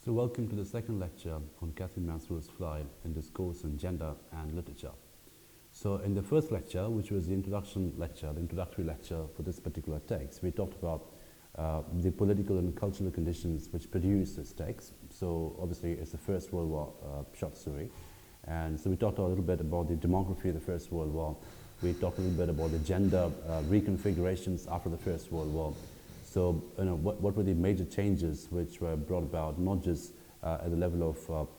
So welcome to the second lecture on Catherine Mansfield's Fly in Discourse on Gender and Literature. So in the first lecture, which was the introduction lecture, the introductory lecture for this particular text, we talked about the political and cultural conditions which produced this text. So obviously it's the First World War short story. And so we talked a little bit about the demography of the First World War. We talked a little bit about the gender reconfigurations after the First World War. So, what were the major changes which were brought about, not just at the level of,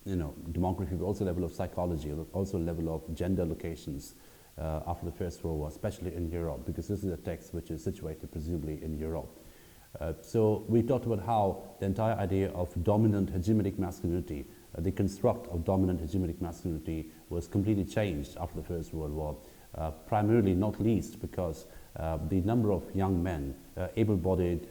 demography, but also level of psychology, also level of gender locations after the First World War, especially in Europe, because this is a text which is situated presumably in Europe. So we talked about how the entire idea of dominant hegemonic masculinity, the construct of dominant hegemonic masculinity was completely changed after the First World War, primarily not least because the number of young men, able-bodied,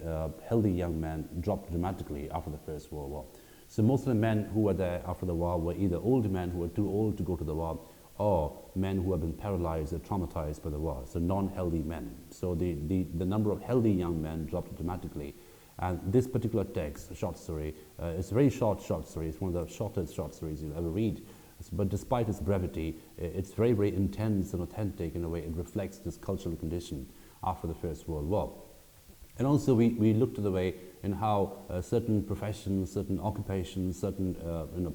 healthy young men, dropped dramatically after the First World War. So most of the men who were there after the war were either older men who were too old to go to the war, or men who had been paralyzed or traumatized by the war, so non-healthy men. So the number of healthy young men dropped dramatically. And this particular text, short story, it's a very short story. It's one of the shortest short stories you'll ever read. But despite its brevity, it's very, very intense and authentic in a way. It reflects this cultural condition after the First World War. And also we looked at the way in how certain professions, certain occupations, certain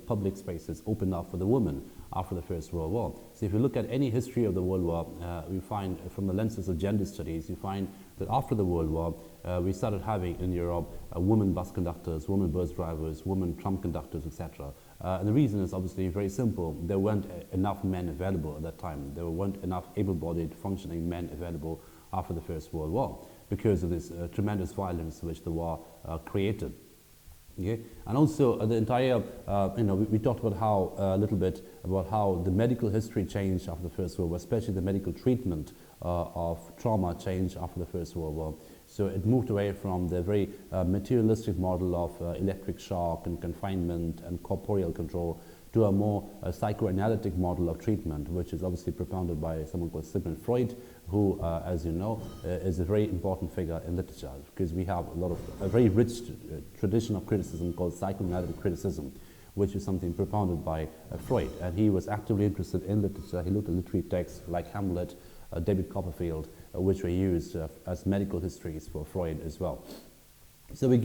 public spaces opened up for the woman after the First World War. So if you look at any history of the World War, we find from the lenses of gender studies, you find that after the World War, we started having in Europe women bus conductors, women bus drivers, women tram conductors, etc. And the reason is obviously very simple. There weren't enough men available at that time. There weren't enough able-bodied, functioning men available after the First World War because of this tremendous violence which the war created. Okay? And also the entire, we talked about how a little bit about how the medical history changed after the First World War, especially the medical treatment of trauma changed after the First World War. So it moved away from the very materialistic model of electric shock and confinement and corporeal control to a more psychoanalytic model of treatment, which is obviously propounded by someone called Sigmund Freud, who, as you know, is a very important figure in literature, because we have a very rich tradition of criticism called psychoanalytic criticism, which is something propounded by Freud. And he was actively interested in literature. He looked at literary texts like Hamlet, David Copperfield, which were used as medical histories for Freud as well. So we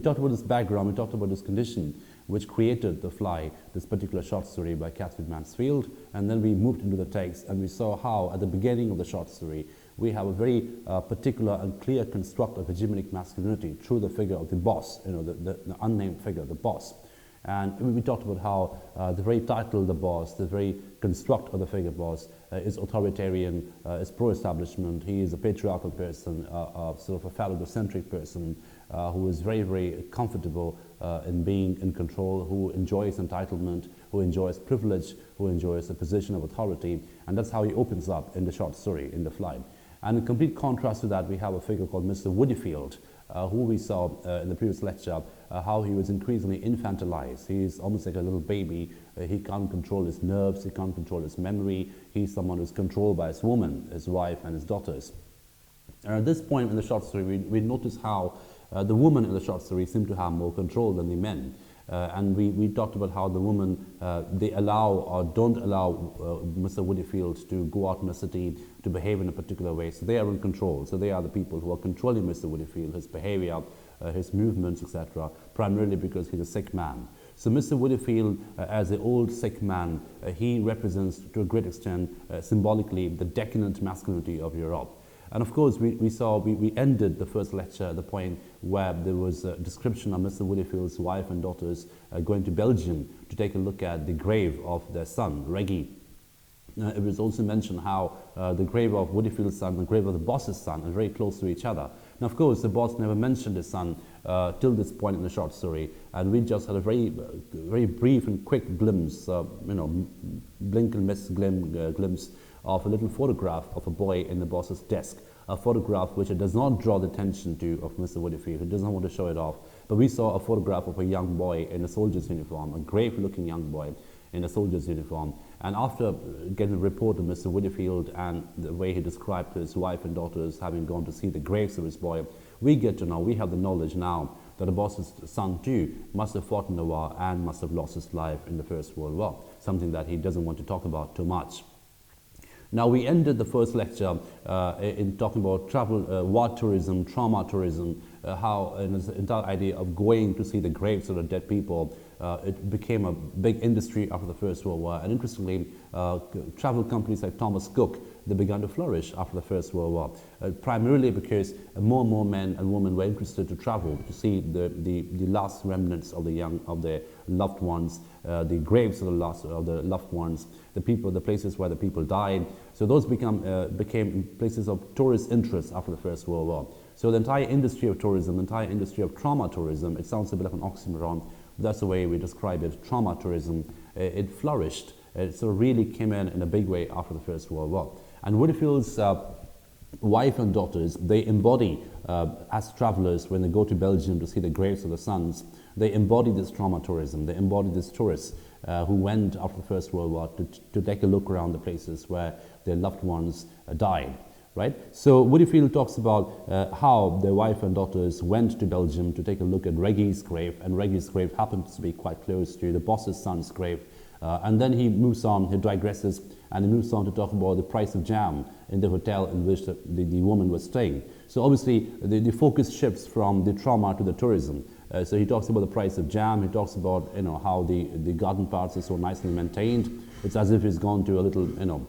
talked about this background, we talked about this condition which created The Fly, this particular short story by Catherine Mansfield, and then we moved into the text and we saw how at the beginning of the short story we have a very particular and clear construct of hegemonic masculinity through the figure of the boss, the unnamed figure, the boss. And we talked about how the very title, the boss, the very construct of the figure boss is authoritarian, is pro-establishment. He is a patriarchal person, sort of a phallogocentric person who is very, very comfortable in being in control, who enjoys entitlement, who enjoys privilege, who enjoys a position of authority. And that's how he opens up in the short story, in The Fly. And in complete contrast to that, we have a figure called Mr. Woodyfield, who we saw in the previous lecture, how he was increasingly infantilized. He's almost like a little baby. He can't control his nerves, he can't control his memory. He's someone who's controlled by his woman, his wife, and his daughters. And at this point in the short story, we notice how the women in the short story seem to have more control than the men. And we talked about how the women, they allow or don't allow Mr. Woodyfield to go out in the city to behave in a particular way. So they are in control. So they are the people who are controlling Mr. Woodyfield, his behavior, his movements, etc., primarily because he's a sick man. So Mr. Woodyfield, as an old sick man, he represents to a great extent symbolically the decadent masculinity of Europe. And of course, we ended the first lecture at the point where there was a description of Mr. Woodyfield's wife and daughters going to Belgium to take a look at the grave of their son, Reggie. It was also mentioned how the grave of Woodyfield's son and the grave of the boss's son are very close to each other. Now, of course, the boss never mentioned his son till this point in the short story, and we just had a very, very brief and quick glimpse, blink and miss glimpse of a little photograph of a boy in the boss's desk, a photograph which it does not draw the attention to of Mr. Woodyfield. It does not want to show it off. But we saw a photograph of a young boy in a soldier's uniform, a grave-looking young boy in a soldier's uniform. And after getting a report of Mr. Woodyfield and the way he described his wife and daughters having gone to see the graves of his boy, we get to know, we have the knowledge now that the boss's son too must have fought in the war and must have lost his life in the First World War, something that he doesn't want to talk about too much. Now, we ended the first lecture in talking about travel, war tourism, trauma tourism, how this entire idea of going to see the graves of the dead people, it became a big industry after the First World War. And interestingly, travel companies like Thomas Cook, they began to flourish after the First World War, primarily because more and more men and women were interested to travel to see the last remnants of their loved ones, the graves of the loved ones, the places where the people died. So those became places of tourist interest after the First World War. So the entire industry of tourism, the entire industry of trauma tourism, it sounds a bit of an oxymoron, but that's the way we describe it, trauma tourism, it flourished. It sort of really came in a big way after the First World War. And Woodfield's wife and daughters, they embody, as travelers, when they go to Belgium to see the graves of the sons, they embody this trauma tourism, they embody these tourists who went after the First World War to take a look around the places where their loved ones died. Right? So Woodfield talks about how their wife and daughters went to Belgium to take a look at Reggie's grave, and Reggie's grave happens to be quite close to the boss's son's grave. And then he moves on, he digresses, and he moves on to talk about the price of jam in the hotel in which the woman was staying. So obviously the focus shifts from the trauma to the tourism. So he talks about the price of jam, he talks about how the garden paths are so nicely maintained. It's as if he's gone to a little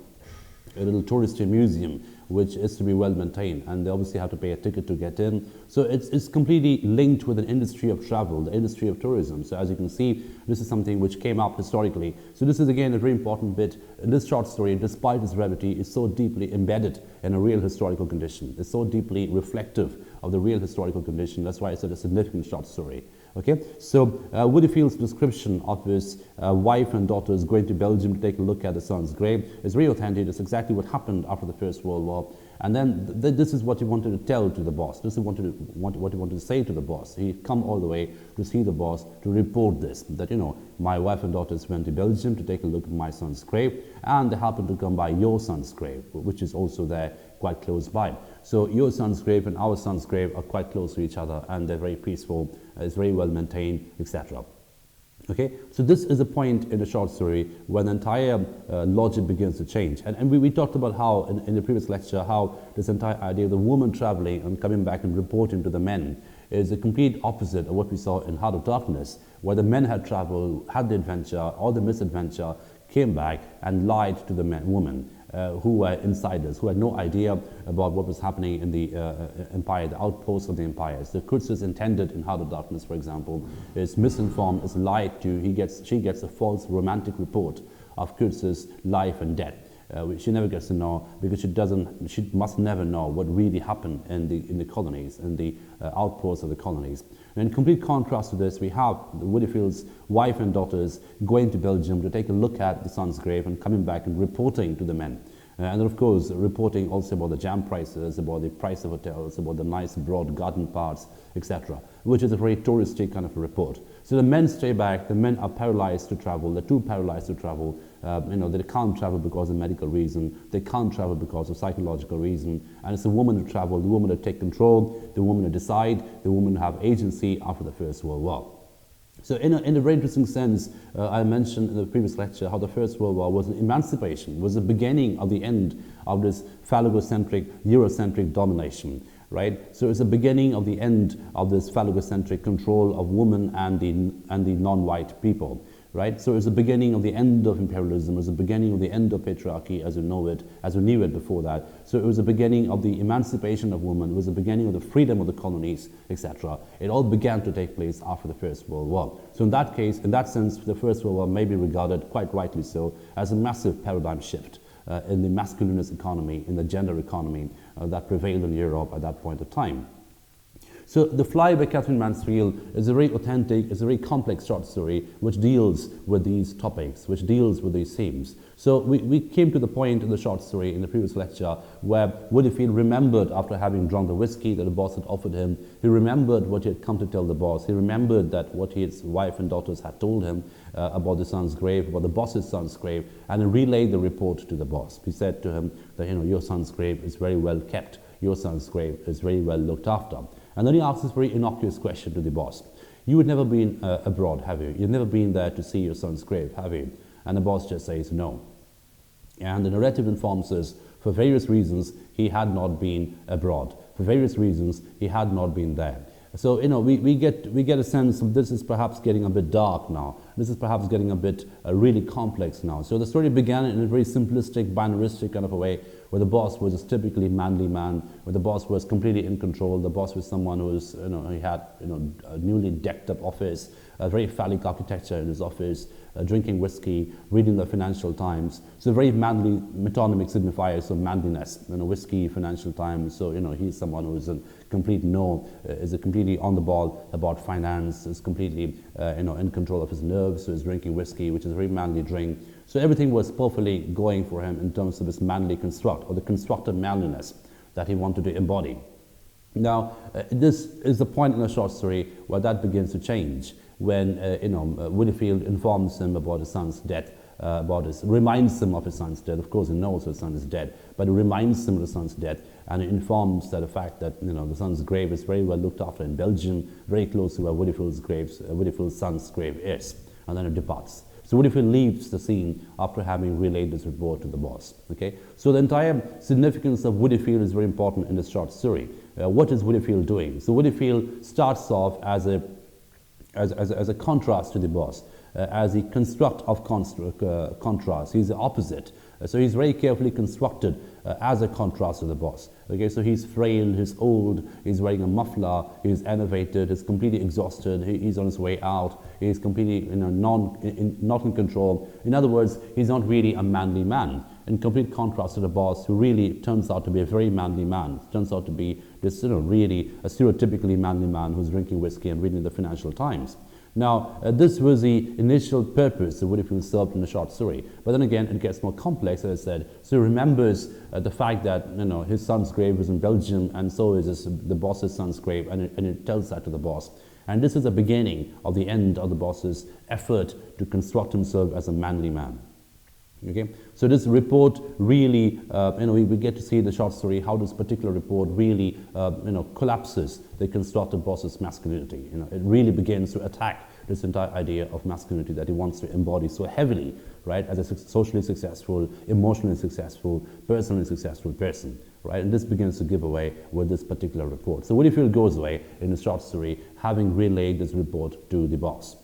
touristy museum which is to be well maintained, and they obviously have to pay a ticket to get in. So it's completely linked with an industry of travel, the industry of tourism. So as you can see, this is something which came up historically. So this is again a very important bit. This short story, despite its brevity, is so deeply embedded in a real historical condition. It's so deeply reflective of the real historical condition. That's why it's such a significant short story. Okay, so Woodfield's description of his wife and daughters going to Belgium to take a look at the son's grave is very authentic. It's exactly what happened after the First World War. And then this is what he wanted to tell to the boss. This is what he wanted to say to the boss. He'd come all the way to see the boss to report this, that, my wife and daughters went to Belgium to take a look at my son's grave, and they happened to come by your son's grave, which is also there quite close by. So your son's grave and our son's grave are quite close to each other, and they're very peaceful, it's very well maintained, etc. Okay, so this is a point in the short story where the entire logic begins to change. And we talked about how, in the previous lecture, how this entire idea of the woman traveling and coming back and reporting to the men is the complete opposite of what we saw in Heart of Darkness, where the men had traveled, had the adventure or the misadventure, came back and lied to the woman. Who were insiders, who had no idea about what was happening in the empire, the outposts of the empires. The Kurtz's intended in Heart of Darkness, for example, is misinformed, is lied to. She gets a false romantic report of Kurtz's life and death. Which she never gets to know, because she must never know what really happened in the colonies, in the outposts of the colonies. And in complete contrast to this, we have Woodfield's wife and daughters going to Belgium to take a look at the son's grave and coming back and reporting to the men. And then, of course, reporting also about the jam prices, about the price of hotels, about the nice broad garden paths, etc., which is a very touristy kind of a report. So the men stay back, the men are paralyzed to travel, they're too paralyzed to travel. They can't travel because of medical reason, they can't travel because of psychological reason, and it's the woman to travel, the woman to take control, the woman to decide, the woman to have agency after the First World War. So in a very interesting sense, I mentioned in the previous lecture how the First World War was an emancipation, was the beginning of the end of this phallogocentric, Eurocentric domination. Right? So it's the beginning of the end of this phallogocentric control of women and the non-white people. Right? So it's the beginning of the end of imperialism, it's the beginning of the end of patriarchy as we know it, as we knew it before that. So it was the beginning of the emancipation of women, it was the beginning of the freedom of the colonies, etc. It all began to take place after the First World War. So in that case, in that sense, the First World War may be regarded, quite rightly so, as a massive paradigm shift in the masculinist economy, in the gender economy that prevailed in Europe at that point of time. So The Fly by Catherine Mansfield is a very authentic, it's a very complex short story which deals with these topics, which deals with these themes. So we came to the point in the short story in the previous lecture where Woodfield remembered, after having drunk the whiskey that the boss had offered him, he remembered what he had come to tell the boss. He remembered that what his wife and daughters had told him about the son's grave, about the boss's son's grave, and he relayed the report to the boss. He said to him that, your son's grave is very well kept, your son's grave is very well looked after. And then he asks this very innocuous question to the boss. You would never been abroad, have you? You've never been there to see your son's grave, have you? And the boss just says no. And the narrative informs us, for various reasons, he had not been abroad. For various reasons, he had not been there. So, we get a sense of this is perhaps getting a bit dark now. This is perhaps getting a bit really complex now. So the story began in a very simplistic, binaristic kind of a way, where the boss was a typically manly man, where the boss was completely in control. The boss was someone who was, he had, a newly decked up office, a very phallic architecture in his office, drinking whiskey, reading the Financial Times. So very manly, metonymic signifiers of manliness. Whiskey, Financial Times. So he's someone who is a complete is completely on the ball about finance, is completely in control of his nerves. So he's drinking whiskey, which is a very manly drink. So everything was perfectly going for him in terms of his manly construct, or the constructed manliness that he wanted to embody. Now, this is the point in the short story where that begins to change, when Woodfield informs him about his son's death, reminds him of his son's death. Of course, he knows his son is dead, but he reminds him of his son's death, and he informs that the fact that the son's grave is very well looked after in Belgium, very close to where Woodfield's son's grave is, and then it departs. So Woodfield leaves the scene after having relayed this report to the boss. Okay, so the entire significance of Woodfield is very important in this short story. What is Woodfield doing? So Woodfield starts off as a contrast to the boss, as a construct of contrast. He's the opposite. So he's very carefully constructed as a contrast to the boss. Okay, so he's frail, he's old, he's wearing a muffler, he's enervated, he's completely exhausted, he's on his way out, he's completely not in control. In other words, he's not really a manly man, in complete contrast to the boss, who really turns out to be a very manly man, turns out to be this really a stereotypically manly man who's drinking whiskey and reading the Financial Times. Now, this was the initial purpose of Woodfield served in the short story. But then again, it gets more complex, as I said. So he remembers the fact that his son's grave was in Belgium, and so is the boss's son's grave, and it tells that to the boss. And this is the beginning of the end of the boss's effort to construct himself as a manly man. Okay, so this report really, we get to see in the short story how this particular report really, collapses the constructed boss's masculinity. It really begins to attack this entire idea of masculinity that he wants to embody so heavily, right, as a socially successful, emotionally successful, personally successful person, right? And this begins to give away with this particular report. So Woodfield goes away in the short story, having relayed this report to the boss.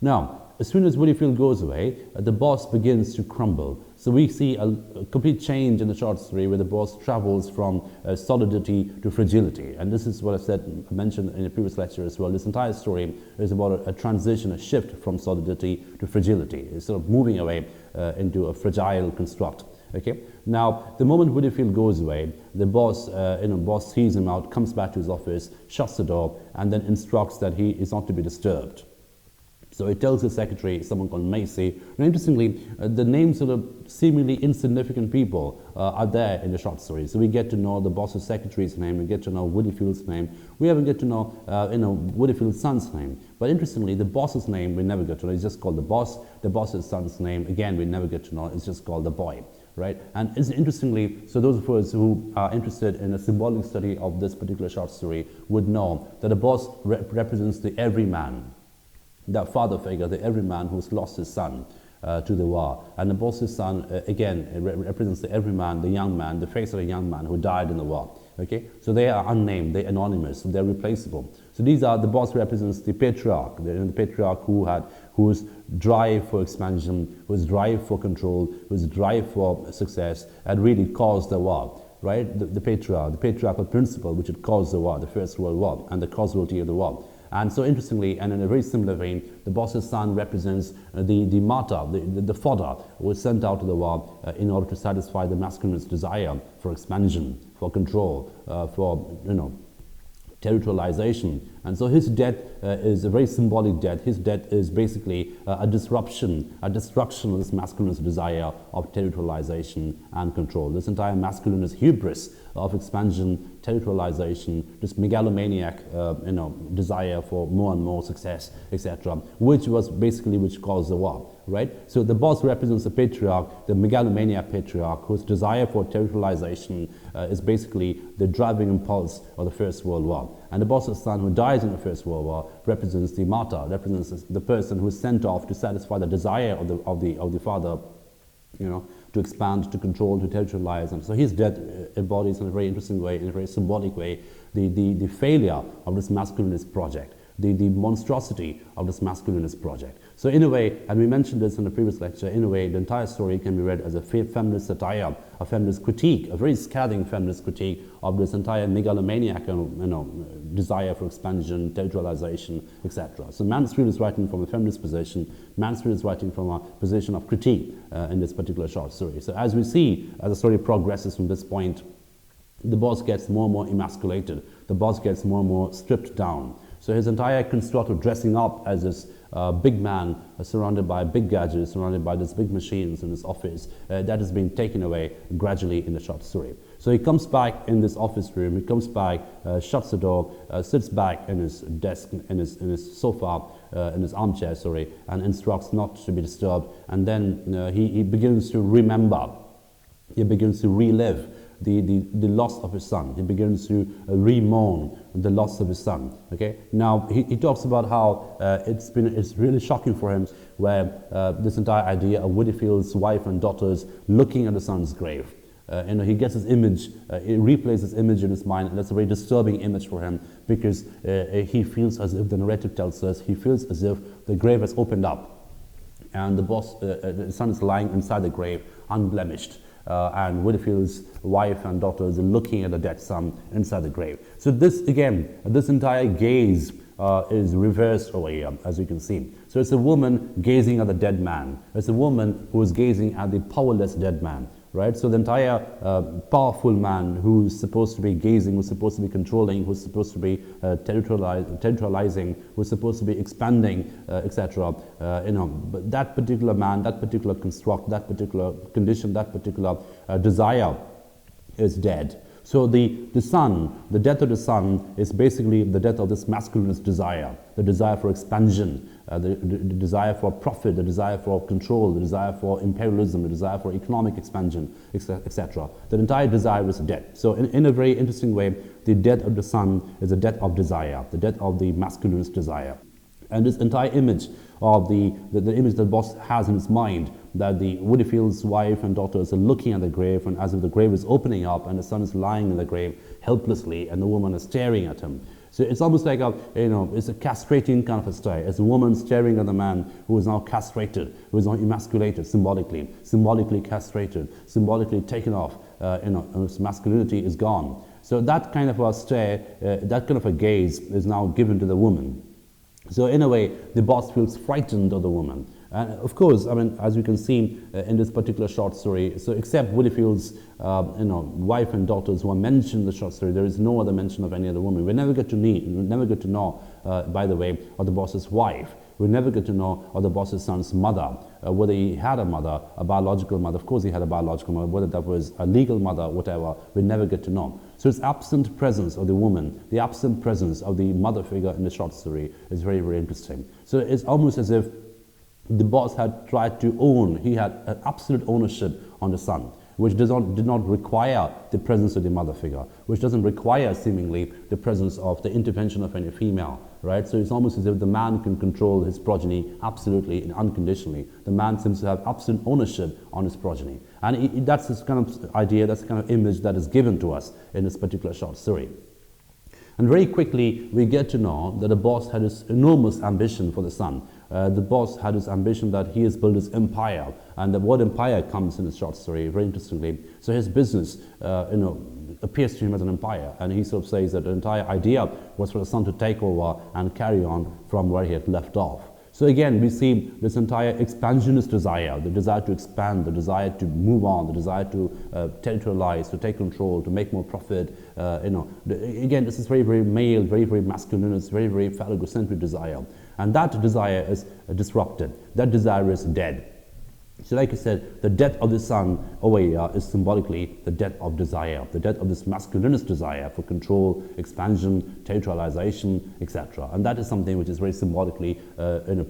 Now, as soon as Woodfield goes away, the boss begins to crumble. So we see a complete change in the short story where the boss travels from solidity to fragility. And this is what I mentioned in a previous lecture as well. This entire story is about a transition, a shift from solidity to fragility. It's sort of moving away into a fragile construct. Okay. Now, the moment Woodfield goes away, the boss, boss sees him out, comes back to his office, shuts the door, and then instructs that he is not to be disturbed. So he tells his secretary, someone called Macy. And interestingly, the names of the seemingly insignificant people are there in the short story. So we get to know the boss's secretary's name, we get to know Woodfield's name, we even get to know, Woodfield's son's name. But interestingly, the boss's name we never get to know. It's just called the boss. The boss's son's name, again, we never get to know. It's just called the boy. Right? And it's interestingly, so those of us who are interested in a symbolic study of this particular short story would know that the boss represents the everyman. That father figure, the everyman who's lost his son to the war. And the boss's son, again, represents the everyman, the young man, the face of a young man who died in the war. Okay? So they are unnamed, they're anonymous, they're replaceable. So these are, the boss represents the patriarch, the patriarch whose drive for expansion, whose drive for control, whose drive for success had really caused the war. Right? The patriarchal principle which had caused the war, the First World War, and the causality of the war. And so interestingly, and in a very similar vein, the boss's son represents the martyr, the fodder who was sent out to the war in order to satisfy the masculine's desire for expansion, for control, for territorialization. And so his death is a very symbolic death. His death is basically a destruction of this masculine's desire of territorialization and control. This entire masculine's hubris of expansion, territorialization, this megalomaniac desire for more and more success, etc., which caused the war. Right? So the boss represents the patriarch, the megalomaniac patriarch, whose desire for territorialization is basically the driving impulse of the First World War. And the boss's son, who dies in the First World War, represents the martyr, represents the person who is sent off to satisfy the desire of the father, to expand, to control, to territorialize. And so his death embodies in a very interesting way, in a very symbolic way, the failure of this masculinist project, the monstrosity of this masculinist project. So in a way, and we mentioned this in the previous lecture, in a way the entire story can be read as a feminist satire, a feminist critique, a very scathing feminist critique of this entire megalomaniac desire for expansion, territorialization, etc. So Mansfield is writing from a feminist position, Mansfield is writing from a position of critique in this particular short story. So as we see, as the story progresses from this point, the boss gets more and more emasculated, the boss gets more and more stripped down. So his entire construct of dressing up as this big man surrounded by big gadgets, surrounded by these big machines in his office, that is being taken away gradually in the short story. So he comes back in this office room, he comes back, shuts the door, sits back in his desk, in his sofa, in his armchair, and instructs not to be disturbed. And then he begins to remember, he begins to relive the loss of his son. He begins to re-mourn the loss of his son. Okay. Now he talks about how it's really shocking for him, where this entire idea of Whitfield's wife and daughters looking at the son's grave. He gets his image, he replays his image in his mind, and that's a very disturbing image for him, because he feels as if, the narrative tells us, he feels as if the grave has opened up, and the son is lying inside the grave, unblemished. And Whitfield's wife and daughters are looking at the dead son inside the grave. So this, again, this entire gaze is reversed over here, as you can see. So it's a woman gazing at the dead man. It's a woman who is gazing at the powerless dead man, right? So the entire powerful man who's supposed to be gazing, who's supposed to be controlling, who's supposed to be territorializing, who's supposed to be expanding, etc. But that particular man, that particular construct, that particular condition, that particular desire is dead. So the son, the death of the son, is basically the death of this masculinist desire, the desire for expansion, the desire for profit, the desire for control, the desire for imperialism, the desire for economic expansion, etc. The entire desire is dead. So in a very interesting way, the death of the son is the death of desire, the death of the masculinist desire. And this entire image of the image that Boss has in his mind, that the Whitfield's wife and daughters are looking at the grave, and as if the grave is opening up and the son is lying in the grave helplessly and the woman is staring at him. So it's almost like it's a castrating kind of a stare. It's a woman staring at the man who is now castrated, who is now emasculated symbolically castrated, symbolically taken off, his masculinity is gone. So that kind of a stare, that kind of a gaze is now given to the woman. So in a way, the boss feels frightened of the woman. And of course, I mean, as you can see in this particular short story, so except Whitfield's wife and daughters who are mentioned in the short story, there is no other mention of any other woman. We never get to know, by the way, of the boss's wife. We never get to know of the boss's son's mother, whether he had a mother, a biological mother. Of course he had a biological mother, whether that was a legal mother, whatever, we never get to know. So it's absent presence of the woman, the absent presence of the mother figure in the short story is very, very interesting. So it's almost as if the boss had tried to own, he had an absolute ownership on the son, which did not require the presence of the mother figure, which doesn't require seemingly the presence of the intervention of any female, right? So it's almost as if the man can control his progeny absolutely and unconditionally. The man seems to have absolute ownership on his progeny. And that's this kind of idea, that's the kind of image that is given to us in this particular short story. And very quickly, we get to know that the boss had this enormous ambition for the son. The boss had this ambition that he has built his empire, and the word empire comes in the short story very interestingly. So his business, appears to him as an empire, and he sort of says that the entire idea was for the son to take over and carry on from where he had left off. So again, we see this entire expansionist desire, the desire to expand, the desire to move on, the desire to territorialize, to take control, to make more profit. Again, this is very, very male, very, very masculinist, very, very phallogocentric desire. And that desire is disrupted. That desire is dead. So like I said, the death of the son over here is symbolically the death of desire, the death of this masculinist desire for control, expansion, territorialization, etc. And that is something which is very symbolically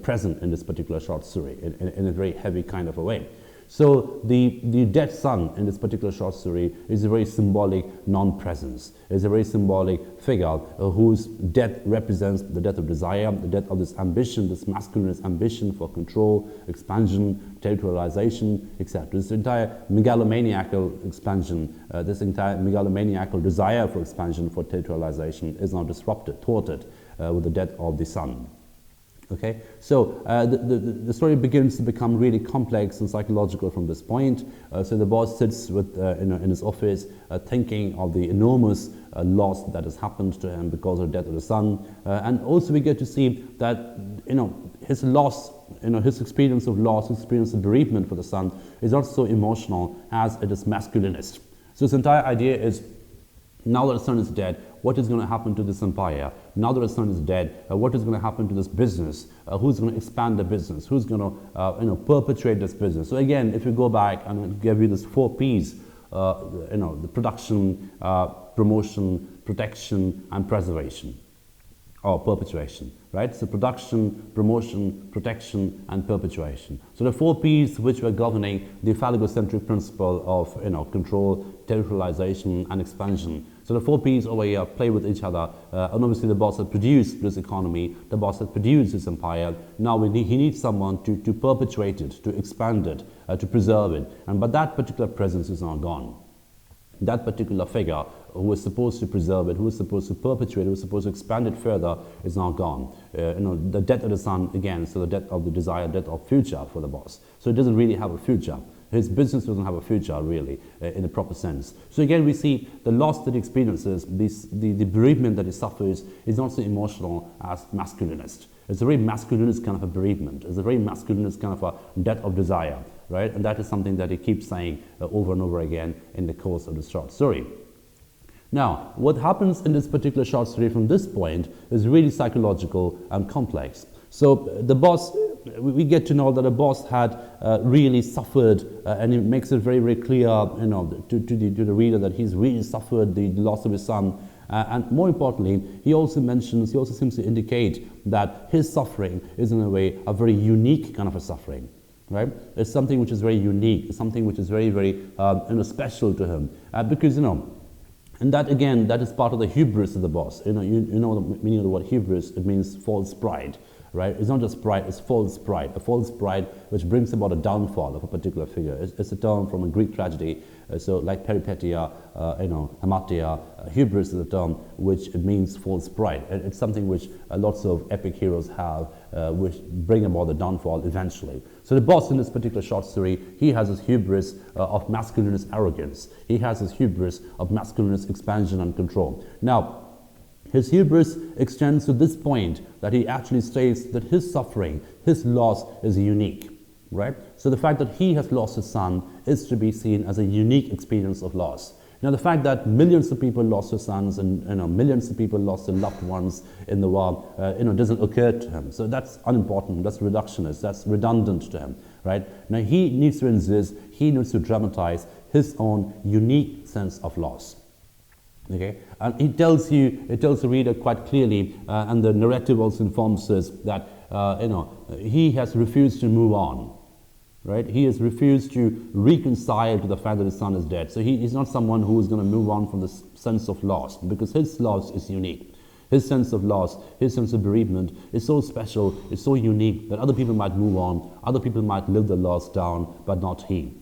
present in this particular short story in a very heavy kind of a way. So the dead sun in this particular short story is a very symbolic non-presence. It's a very symbolic figure whose death represents the death of desire, the death of this ambition, this masculinist ambition for control, expansion, territorialization, etc. This entire megalomaniacal expansion, this entire megalomaniacal desire for expansion, for territorialization is now disrupted, thwarted with the death of the sun. Okay, so the story begins to become really complex and psychological from this point. So the boss sits with, in his office thinking of the enormous loss that has happened to him because of the death of the son. And also we get to see that, his loss, his experience of loss, his experience of bereavement for the son is not so emotional as it is masculinist. So this entire idea is, now that the son is dead, what is going to happen to this empire? Now that the son is dead, what is going to happen to this business? Who's going to expand the business? Who's going to perpetuate this business? So again, if you go back and give you this 4 P's, the production, promotion, protection, and preservation, or perpetuation, right? So production, promotion, protection, and perpetuation. So the 4 P's which were governing the phallogocentric principle of control, territorialization, and expansion. So the 4 P's over here play with each other, and obviously the boss has produced this economy, the boss has produced this empire. Now he needs someone to perpetuate it, to expand it, to preserve it. But that particular presence is now gone. That particular figure who was supposed to preserve it, who was supposed to perpetuate it, who was supposed to expand it further, is now gone. The death of the son, again, so the death of the desire, death of future for the boss. So it doesn't really have a future. His business doesn't have a future, really, in a proper sense. So again, we see the loss that he experiences, the bereavement that he suffers, is not so emotional as masculinist. It's a very masculinist kind of a bereavement. It's a very masculinist kind of a death of desire, right? And that is something that he keeps saying over and over again in the course of the short story. Now, what happens in this particular short story from this point is really psychological and complex. So the boss, we get to know that the boss had really suffered, and it makes it very, very clear, to the reader that he's really suffered the loss of his son. And more importantly, he also seems to indicate that his suffering is in a way a very unique kind of a suffering, right? It's something which is very unique, it's something which is very, very special to him, because and that again, that is part of the hubris of the boss. You know the meaning of the word hubris. It means false pride. Right? It's not just pride, it's false pride. A false pride which brings about a downfall of a particular figure. It's a term from a Greek tragedy. So like peripetia, hamartia, hubris is a term which it means false pride. It's something which lots of epic heroes have, which bring about the downfall eventually. So the boss in this particular short story, he has this hubris of masculinist arrogance. He has this hubris of masculinist expansion and control. Now, his hubris extends to this point that he actually states that his suffering, his loss is unique, right? So the fact that he has lost his son is to be seen as a unique experience of loss. Now the fact that millions of people lost their sons and millions of people lost their loved ones in the war, doesn't occur to him. So that's unimportant, that's reductionist, that's redundant to him, right? Now he needs to insist, he needs to dramatize his own unique sense of loss. Okay, and it tells the reader quite clearly, and the narrative also informs us that he has refused to move on, right? He has refused to reconcile to the fact that his son is dead. So he's not someone who is going to move on from this sense of loss, because his loss is unique. His sense of loss, his sense of bereavement is so special, it's so unique that other people might move on, other people might live the loss down, but not he.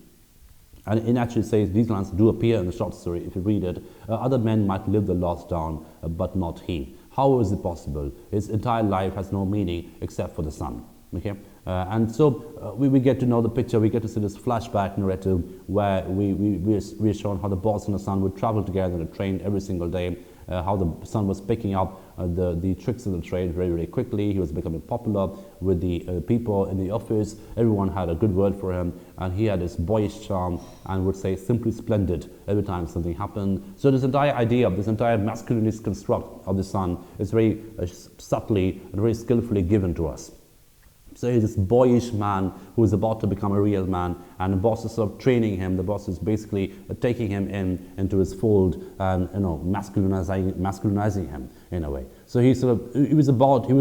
And it actually says, these lines do appear in the short story if you read it, other men might live the loss down, but not he. How is it possible? His entire life has no meaning except for the son. Okay? And so we get to know the picture, we get to see this flashback narrative where we are shown how the boss and the son would travel together in a train every single day, how the son was picking up the tricks of the trade very, very quickly. He was becoming popular with the people in the office. Everyone had a good word for him, and he had this boyish charm and would say simply splendid every time something happened. So this entire idea, this entire masculinist construct of the son is very subtly and very skillfully given to us. So he's this boyish man who is about to become a real man, and the boss is sort of training him. The boss is basically taking him into his fold and masculinizing him in a way. So he was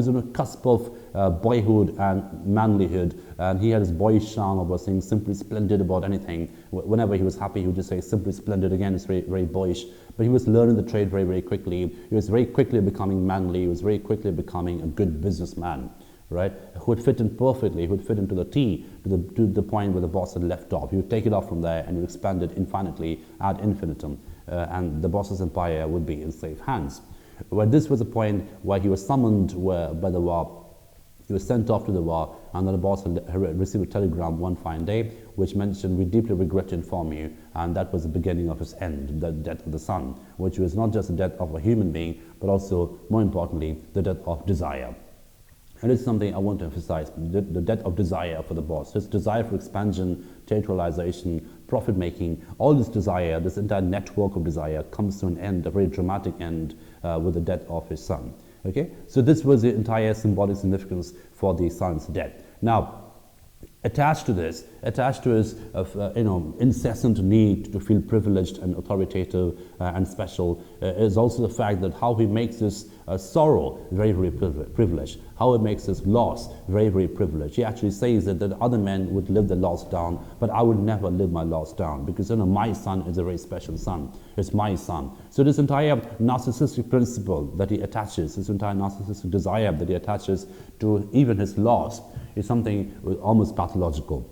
on the cusp of boyhood and manlyhood and he had his boyish charm of saying simply splendid about anything. Whenever he was happy, he would just say simply splendid. Again, it's very, very boyish. But he was learning the trade very, very quickly. He was very quickly becoming manly. He was very quickly becoming a good businessman, right? Who would fit in perfectly, who would fit into the T, to the point where the boss had left off. He would take it off from there and he would expand it infinitely ad infinitum. And the boss's empire would be in safe hands. Well, this was a point where he was summoned by the war. He was sent off to the war, and then the boss had received a telegram one fine day which mentioned, "We deeply regret to inform you," and that was the beginning of his end, the death of the son, which was not just the death of a human being, but also, more importantly, the death of desire. And it's something I want to emphasize, the death of desire for the boss. His desire for expansion, territorialization, profit-making, all this desire, this entire network of desire comes to an end, a very dramatic end, with the death of his son. Okay, so this was the entire symbolic significance for the son's death. Now, attached to his incessant need to feel privileged and authoritative and special is also the fact that how he makes this sorrow very, very privileged, how he makes this loss very, very privileged. He actually says that other men would live their loss down, but I would never live my loss down, because my son is a very special son. It's my son. So this entire narcissistic principle that he attaches, this entire narcissistic desire that he attaches to even his loss, is something almost pathological.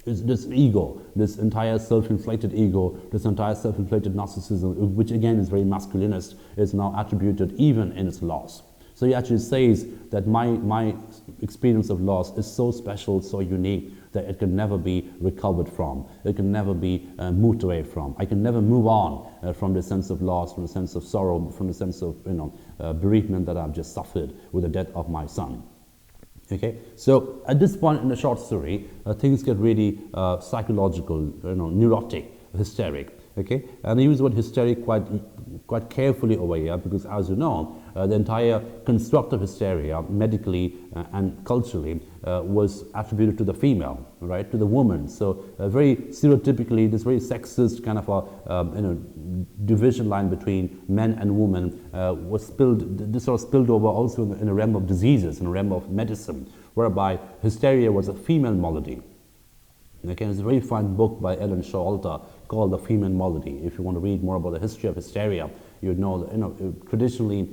It's this ego, this entire self-inflated ego, this entire self-inflated narcissism, which again is very masculinist, is now attributed even in its loss. So he actually says that my experience of loss is so special, so unique, that it can never be recovered from. It can never be moved away from. I can never move on from the sense of loss, from the sense of sorrow, from the sense of bereavement that I've just suffered with the death of my son. Okay, so at this point in the short story, things get really psychological, neurotic, hysteric. Okay, and I use the word hysteric quite carefully over here, because as you know, the entire construct of hysteria, medically and culturally, was attributed to the female, right, to the woman. So very stereotypically, this very sexist kind of a division line between men and women was spilled. This sort of spilled over also in a realm of diseases, in a realm of medicine, whereby hysteria was a female malady. Okay, there's a very fine book by Ellen Showalter called The Female Malady. If you want to read more about the history of hysteria, you would know that, traditionally,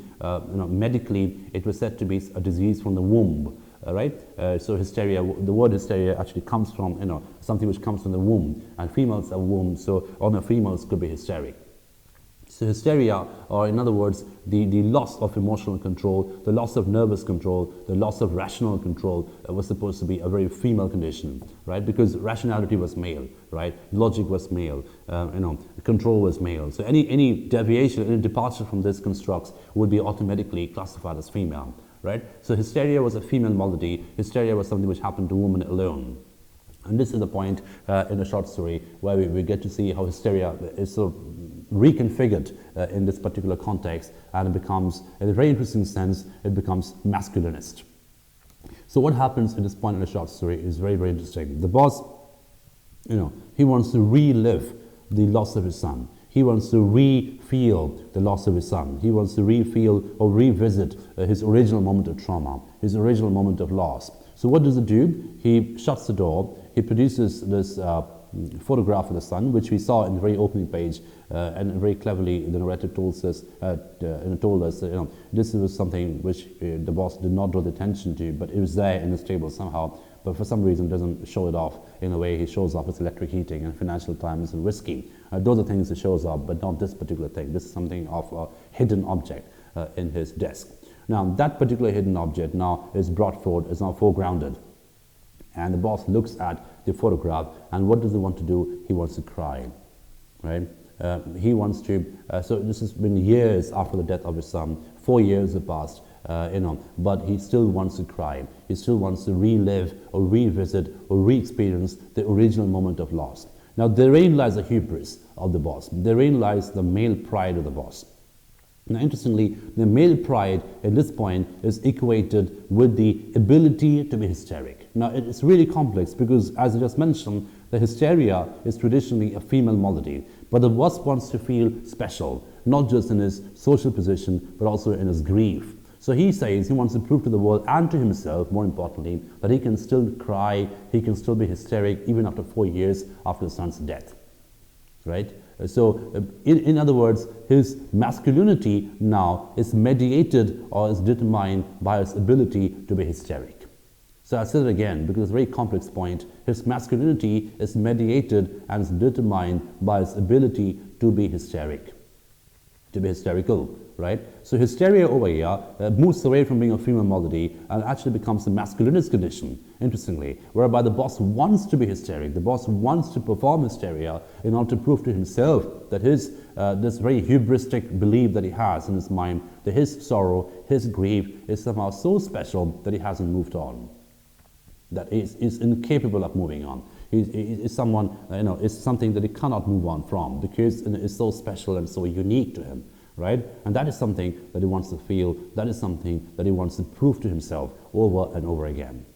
medically, it was said to be a disease from the womb. Right? So hysteria, the word hysteria actually comes from, something which comes from the womb, and females have wombs, so all females could be hysteric. So hysteria, or in other words, the loss of emotional control, the loss of nervous control, the loss of rational control was supposed to be a very female condition, right? Because rationality was male, right? Logic was male, control was male. So any deviation, any departure from this constructs would be automatically classified as female, right? So hysteria was a female malady. Hysteria was something which happened to women alone. And this is the point in the short story where we get to see how hysteria is sort of reconfigured in this particular context, and it becomes, in a very interesting sense, it becomes masculinist. So what happens at this point in the short story is very, very interesting. The boss, he wants to relive the loss of his son. He wants to re-feel the loss of his son. He wants to re-feel or revisit his original moment of trauma, his original moment of loss. So what does it do? He shuts the door. He produces this photograph of the son, which we saw in the very opening page, and very cleverly the narrator told us this was something which the boss did not draw the attention to, but it was there in his table somehow, but for some reason doesn't show it off in a way he shows off his electric heating and Financial Times and whiskey. Those are things he shows up, but not this particular thing. This is something of a hidden object in his desk. Now, that particular hidden object now is brought forward, is now foregrounded. And the boss looks at the photograph, and what does he want to do? He wants to cry, right? He wants to, so this has been years after the death of his son, 4 years have passed, but he still wants to cry. He still wants to relive or revisit or re-experience the original moment of loss. Now, therein lies the hubris of the boss. Therein lies the male pride of the boss. Now, interestingly, the male pride at this point is equated with the ability to be hysteric. Now, it's really complex because, as I just mentioned, the hysteria is traditionally a female malady, but the boss wants to feel special, not just in his social position, but also in his grief. So he says he wants to prove to the world and to himself, more importantly, that he can still cry, he can still be hysteric even after 4 years after his son's death, right? So in other words, his masculinity now is mediated or is determined by his ability to be hysteric. So I said it again because it's a very complex point. His masculinity is mediated and is determined by his ability to be hysteric, to be hysterical, right? So hysteria over here moves away from being a female malady and actually becomes a masculinist condition, interestingly, whereby the boss wants to be hysteric. The boss wants to perform hysteria in order to prove to himself that his this very hubristic belief that he has in his mind, that his sorrow, his grief is somehow so special that he hasn't moved on, that he is incapable of moving on. Is someone, is something that he cannot move on from because it is so special and so unique to him, right? And that is something that he wants to feel, that is something that he wants to prove to himself over and over again.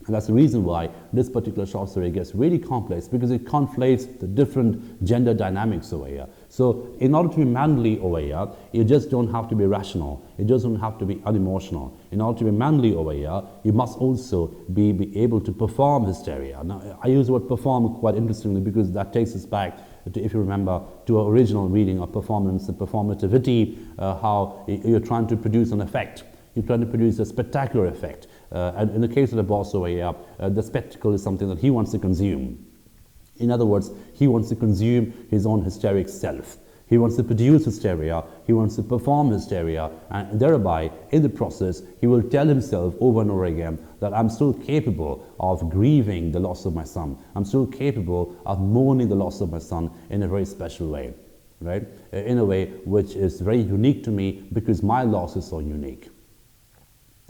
And that's the reason why this particular short story gets really complex, because it conflates the different gender dynamics over here. So in order to be manly over here, you just don't have to be rational. You just don't have to be unemotional. In order to be manly over here, you must also be able to perform hysteria. Now, I use the word perform quite interestingly because that takes us back to, if you remember, to our original reading of performance and performativity, how you're trying to produce an effect. You're trying to produce a spectacular effect. And in the case of the boss over here, the spectacle is something that he wants to consume. In other words, he wants to consume his own hysteric self. He wants to produce hysteria, he wants to perform hysteria, and thereby, in the process, he will tell himself over and over again that I'm still capable of grieving the loss of my son. I'm still capable of mourning the loss of my son in a very special way, right? In a way which is very unique to me because my loss is so unique.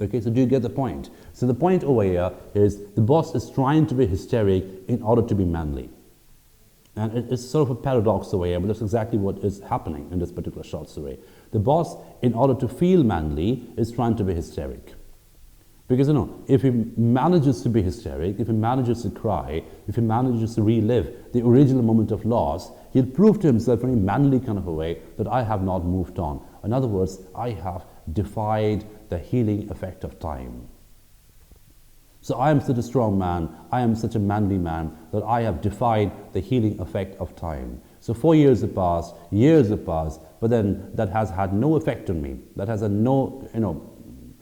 Okay, so do you get the point? So the point over here is the boss is trying to be hysteric in order to be manly. And it's sort of a paradox over here, but that's exactly what is happening in this particular short story. The boss, in order to feel manly, is trying to be hysteric. Because, if he manages to be hysteric, if he manages to cry, if he manages to relive the original moment of loss, he'll prove to himself in a manly kind of a way that I have not moved on. In other words, I have defied the healing effect of time. So I am such a strong man, I am such a manly man, that I have defied the healing effect of time. So 4 years have passed, years have passed, but then that has had no effect on me. That has had no,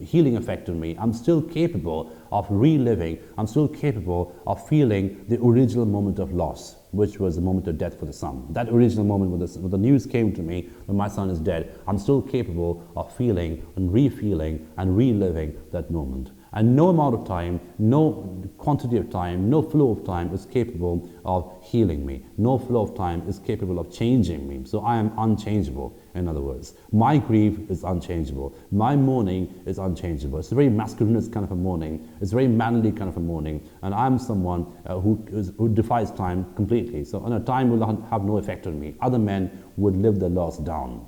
healing effect on me. I'm still capable of reliving, I'm still capable of feeling the original moment of loss, which was the moment of death for the son. That original moment when the news came to me that my son is dead, I'm still capable of feeling and re-feeling and reliving that moment. And no amount of time, no quantity of time, no flow of time is capable of healing me. No flow of time is capable of changing me. So I am unchangeable, in other words. My grief is unchangeable. My mourning is unchangeable. It's a very masculinist kind of a mourning. It's a very manly kind of a mourning. And I'm someone who defies time completely. So time will have no effect on me. Other men would live their loss down.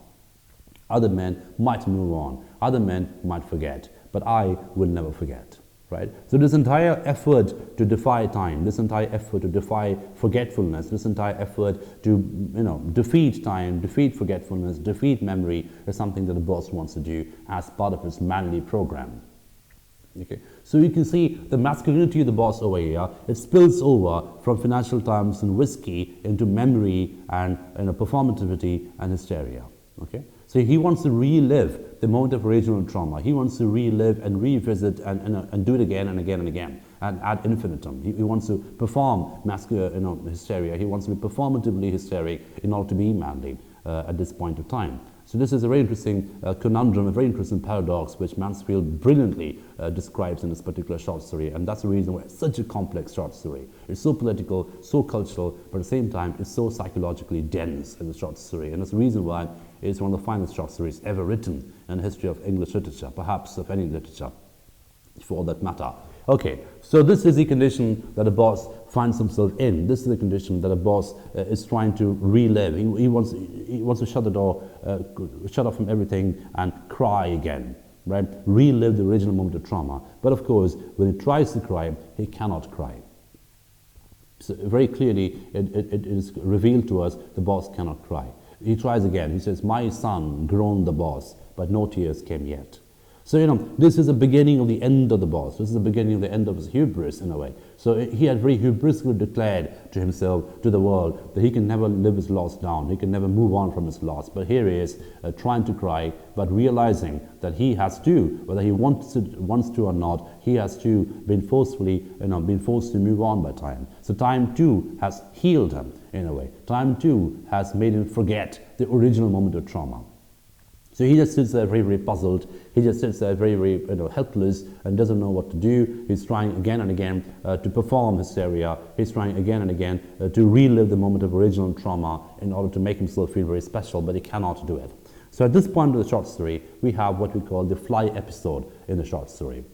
Other men might move on. Other men might forget. But I will never forget, right? So this entire effort to defy time, this entire effort to defy forgetfulness, this entire effort to, defeat time, defeat forgetfulness, defeat memory is something that the boss wants to do as part of his manly program. Okay, so you can see the masculinity of the boss over here, it spills over from financial terms and whiskey into memory and performativity and hysteria. Okay, so he wants to relive the moment of original trauma. He wants to relive and revisit and do it again and again and again and ad infinitum. He wants to perform hysteria. He wants to be performatively hysteric in order to be manly at this point of time. So this is a very interesting conundrum, a very interesting paradox which Mansfield brilliantly describes in this particular short story, and that's the reason why it's such a complex short story. It's so political, so cultural, but at the same time it's so psychologically dense in the short story, and that's the reason why it's one of the finest short stories ever written in the history of English literature, perhaps of any literature, for all that matter. Okay, so this is the condition that a boss finds himself in. This is the condition that a boss is trying to relive. He wants to shut the door, shut off from everything and cry again, right? Relive the original moment of trauma. But of course, when he tries to cry, he cannot cry. So very clearly, it is revealed to us the boss cannot cry. He tries again. He says, "My son," groaned the boss, but no tears came yet. So, this is the beginning of the end of the boss. This is the beginning of the end of his hubris, in a way. So he had very hubristically declared to himself, to the world, that he can never live his loss down. He can never move on from his loss. But here he is, trying to cry, but realizing that he has to, whether he wants to or not, he has to been forced to move on by time. So time too has healed him, in a way. Time too has made him forget the original moment of trauma. So he just sits there very, very puzzled. He just sits there very, very helpless and doesn't know what to do. He's trying again and again to perform hysteria. He's trying again and again to relive the moment of original trauma in order to make himself feel very special, but he cannot do it. So at this point of the short story, we have what we call the fly episode in the short story.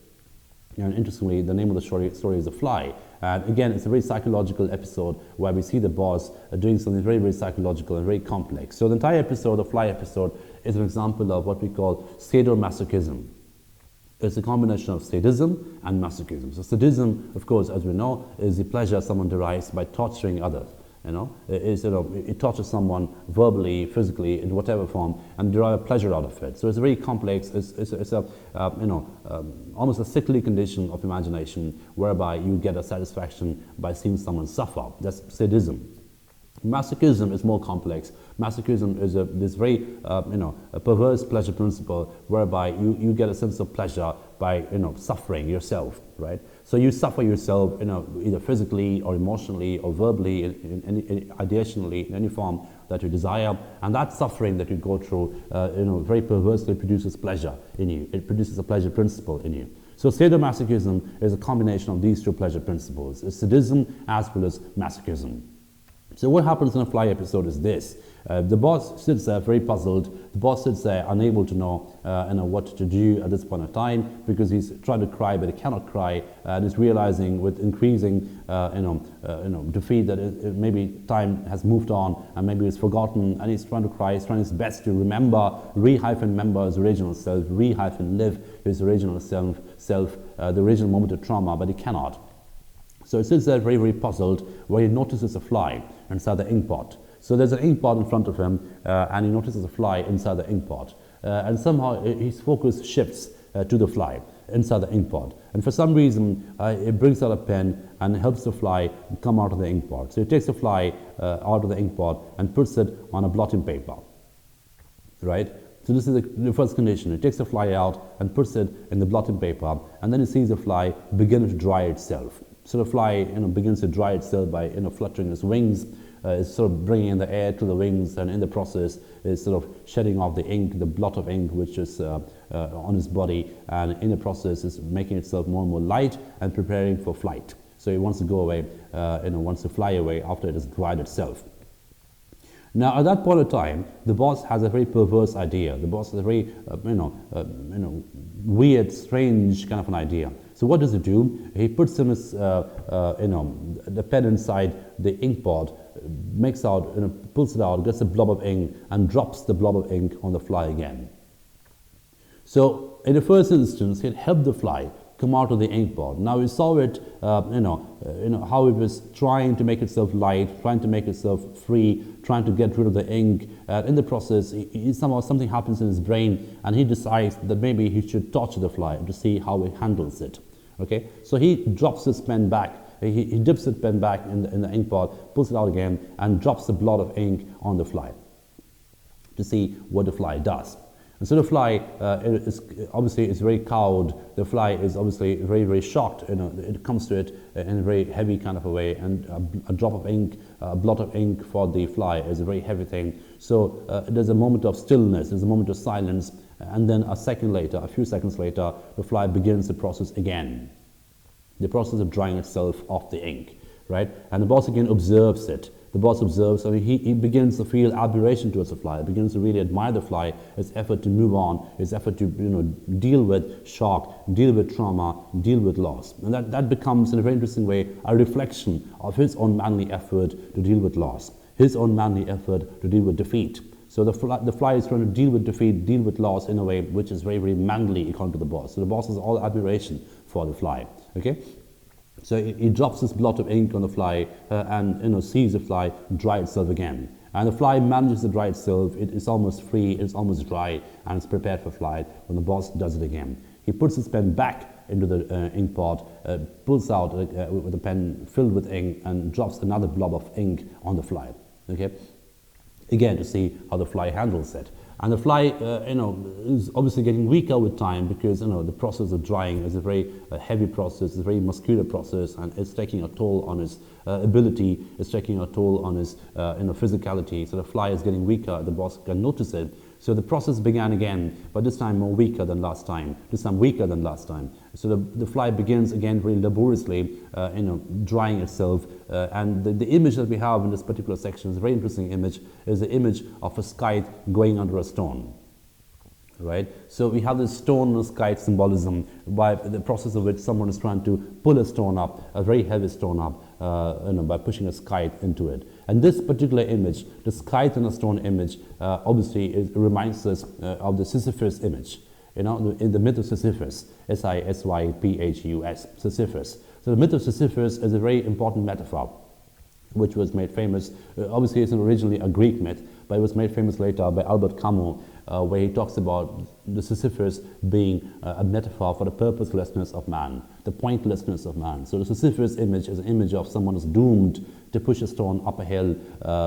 And interestingly, the name of the story is The Fly. And again, it's a very psychological episode where we see the boss doing something very, very psychological and very complex. So the entire episode, the Fly episode, is an example of what we call sadomasochism. It's a combination of sadism and masochism. So sadism, of course, as we know, is the pleasure someone derives by torturing others. It tortures someone verbally, physically, in whatever form, and derive pleasure out of it. So it's very complex. It's almost a sickly condition of imagination, whereby you get a satisfaction by seeing someone suffer. That's sadism. Masochism is more complex. Masochism is this very, a perverse pleasure principle, whereby you get a sense of pleasure by, suffering yourself, right? So you suffer yourself, either physically or emotionally or verbally, ideationally, in any form that you desire, and that suffering that you go through, very perversely produces pleasure in you. It produces a pleasure principle in you. So sadomasochism is a combination of these two pleasure principles. It's sadism as well as masochism. So what happens in a Fly episode is this. The boss sits there very puzzled. The boss sits there unable to know, what to do at this point of time, because he's trying to cry but he cannot cry, and he's realizing with increasing defeat that maybe time has moved on and maybe it's forgotten, and he's trying to cry. He's trying his best to remember, remember his original self, live his original self, the original moment of trauma, but he cannot. So he sits there very, very puzzled, where he notices a fly inside the ink pot. So there's an ink pot in front of him, and he notices a fly inside the ink pot. And somehow his focus shifts to the fly inside the ink pot. And for some reason, he brings out a pen and helps the fly come out of the ink pot. So he takes the fly out of the ink pot and puts it on a blotting paper, right? So this is the first condition. He takes the fly out and puts it in the blotting paper, and then he sees the fly begin to dry itself. So the fly begins to dry itself by fluttering its wings. It's sort of bringing in the air to the wings, and in the process is sort of shedding off the ink, the blot of ink which is on its body, and in the process is making itself more and more light and preparing for flight. So it wants to go away, wants to fly away after it has dried itself. Now, at that point of time, the boss has a very perverse idea. The boss has a very, weird, strange kind of an idea. So what does he do? He puts in his, the pen inside the ink pot, makes out, pulls it out, gets a blob of ink, and drops the blob of ink on the fly again. So, in the first instance, he helped the fly come out of the ink pot. Now we saw it, how it was trying to make itself light, trying to make itself free, trying to get rid of the ink. In the process, somehow something happens in his brain, and he decides that maybe he should torture the fly to see how he handles it. Okay, so he drops his pen back. He dips his pen back in the ink pot, pulls it out again, and drops the blot of ink on the fly to see what the fly does. And so the fly is very cowed. The fly is obviously very, very shocked. It comes to it in a very heavy kind of a way, and a drop of ink, a blot of ink for the fly is a very heavy thing. So there's a moment of stillness, there's a moment of silence, and then a few seconds later, the fly begins the process again. The process of drying itself off the ink, right? And the boss again observes it. The boss observes, he begins to feel admiration towards the fly, begins to really admire the fly, its effort to move on, its effort to deal with shock, deal with trauma, deal with loss. And that becomes, in a very interesting way, a reflection of his own manly effort to deal with loss, his own manly effort to deal with defeat. So the fly is trying to deal with defeat, deal with loss in a way which is very, very manly according to the boss. So the boss has all admiration for the fly. Okay? So he drops this blot of ink on the fly and sees the fly dry itself again. And the fly manages to dry itself. It is almost free, it's almost dry, and it's prepared for flight when the boss does it again. He puts his pen back into the ink pot, pulls out with a pen filled with ink, and drops another blob of ink on the fly. Okay, again to see how the fly handles it. And the fly, is obviously getting weaker with time because the process of drying is a very heavy process, it's a very muscular process, and it's taking a toll on his ability, it's taking a toll on his physicality. So the fly is getting weaker. The boss can notice it. So the process began again, but this time more weaker than last time. This time weaker than last time. So the fly begins again very laboriously, drying itself. And the image that we have in this particular section is a very interesting image. Is the image of a kite going under a stone. Right? So we have this stone and kite symbolism by the process of which someone is trying to pull a stone up, a very heavy stone up, by pushing a kite into it. And this particular image, this kite and a stone image, obviously it reminds us of the Sisyphus image. In the myth of Sisyphus, Sisyphus, Sisyphus. So the myth of Sisyphus is a very important metaphor, which was made famous. Obviously, it's originally a Greek myth, but it was made famous later by Albert Camus, where he talks about the Sisyphus being a metaphor for the purposelessness of man, the pointlessness of man. So the Sisyphus image is an image of someone who's doomed to push a stone up a hill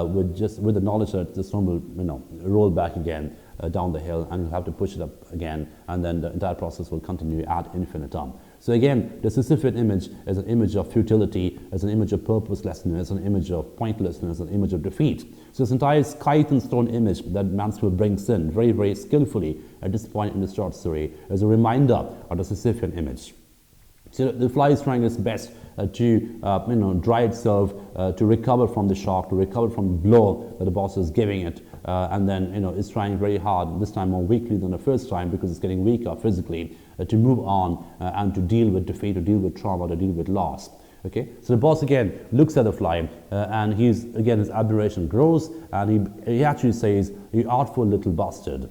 with the knowledge that the stone will roll back again down the hill, and he'll have to push it up again, and then the entire process will continue ad infinitum. So again, the Sisyphean image is an image of futility, as an image of purposelessness, an image of pointlessness, an image of defeat. So this entire kite and stone image that Mansfield brings in very, very skillfully at this point in the short story is a reminder of the Sisyphean image. So the fly is trying its best to dry itself, to recover from the shock, to recover from the blow that the boss is giving it, and then it's trying very hard, this time more weakly than the first time because it's getting weaker physically, to move on and to deal with defeat, to deal with trauma, to deal with loss. Okay, so the boss again looks at the fly, and his admiration grows, and he actually says, "You artful little bastard."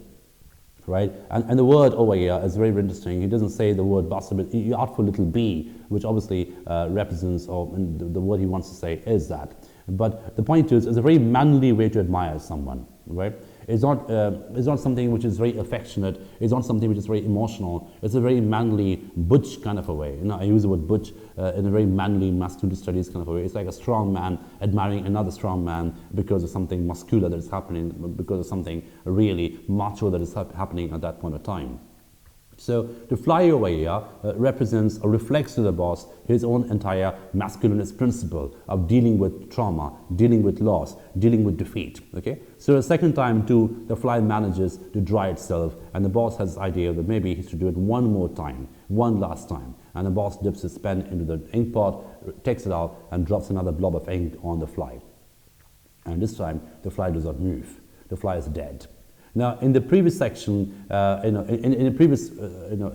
Right, and the word over here is very interesting. He doesn't say the word bastard, but "you artful little bee," which obviously represents, or the word he wants to say is that. But the point is, it's a very manly way to admire someone. Right, it's not something which is very affectionate. It's not something which is very emotional. It's a very manly, butch kind of a way. I use the word butch in a very manly, masculine studies kind of a way. It's like a strong man admiring another strong man because of something muscular that is happening, because of something really macho that is happening at that point of time. So the fly over here represents or reflects to the boss his own entire masculinist principle of dealing with trauma, dealing with loss, dealing with defeat. Okay. So the second time too, the fly manages to dry itself, and the boss has this idea that maybe he should do it one more time, one last time. And the boss dips his pen into the ink pot, takes it out, and drops another blob of ink on the fly. And this time, the fly does not move. The fly is dead. Now, in the previous section, in the previous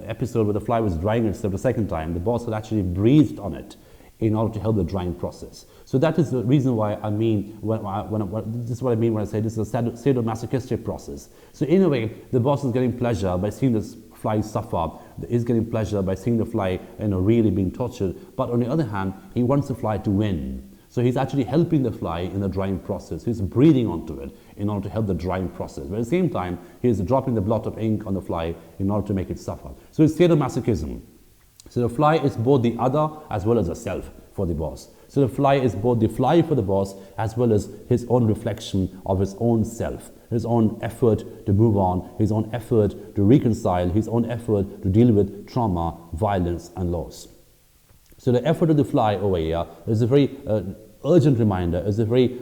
episode where the fly was drying itself the second time, the boss had actually breathed on it in order to help the drying process. So that is the reason why I mean, this is what I mean when I say this is a sadomasochistic process. So in a way, the boss is getting pleasure by seeing this fly suffer. He's getting pleasure by seeing the fly really being tortured. But on the other hand, he wants the fly to win. So he's actually helping the fly in the drying process. He's breathing onto it in order to help the drying process. But at the same time, he's dropping the blot of ink on the fly in order to make it suffer. So it's sadomasochism. So the fly is both the other as well as a self for the boss. So the fly is both the fly for the boss as well as his own reflection of his own self, his own effort to move on, his own effort to reconcile, his own effort to deal with trauma, violence, and loss. So the effort of the fly over here is a very urgent reminder, is a very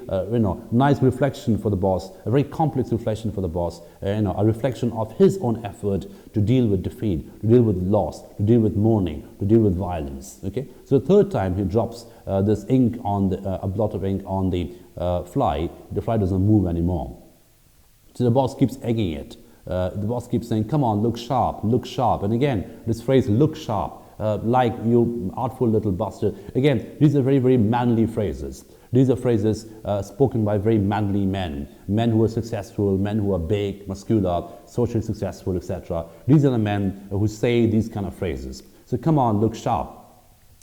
nice reflection for the boss, a very complex reflection for the boss, a reflection of his own effort to deal with defeat, to deal with loss, to deal with mourning, to deal with violence. Okay, so the third time he drops this ink on a blot of ink on the fly doesn't move anymore. So the boss keeps egging it. The boss keeps saying, "Come on, look sharp, look sharp." And again, this phrase, "look sharp." Like "you artful little bastard." Again, these are very, very manly phrases. These are phrases spoken by very manly men who are successful, men who are big, muscular, socially successful, etc. These are the men who say these kind of phrases. So "come on, look sharp."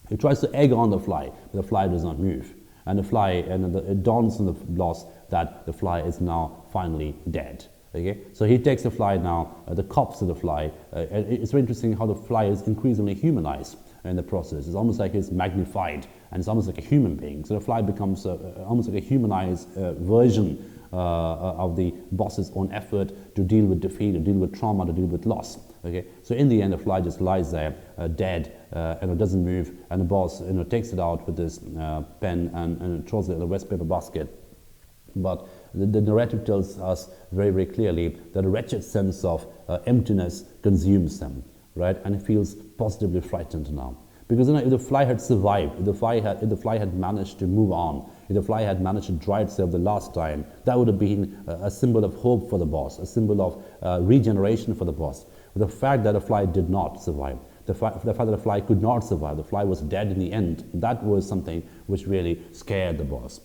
He tries to egg on the fly, but the fly does not move. And the fly, and it dawns on the boss that the fly is now finally dead. Okay, so he takes the fly now, the corpse of the fly. It's very interesting how the fly is increasingly humanized in the process. It's almost like it's magnified, and it's almost like a human being. So the fly becomes almost like a humanized version of the boss's own effort to deal with defeat, to deal with trauma, to deal with loss. Okay, so in the end, the fly just lies there, dead, and it doesn't move. And the boss, takes it out with this pen and throws it in the waste paper basket. But the narrative tells us very, very clearly that a wretched sense of emptiness consumes him, right? And he feels positively frightened now. Because if the fly had survived, if the fly had managed to move on, if the fly had managed to dry itself the last time, that would have been a symbol of hope for the boss, a symbol of regeneration for the boss. But the fact that the fly did not survive, the fact that the fly could not survive, the fly was dead in the end, that was something which really scared the boss.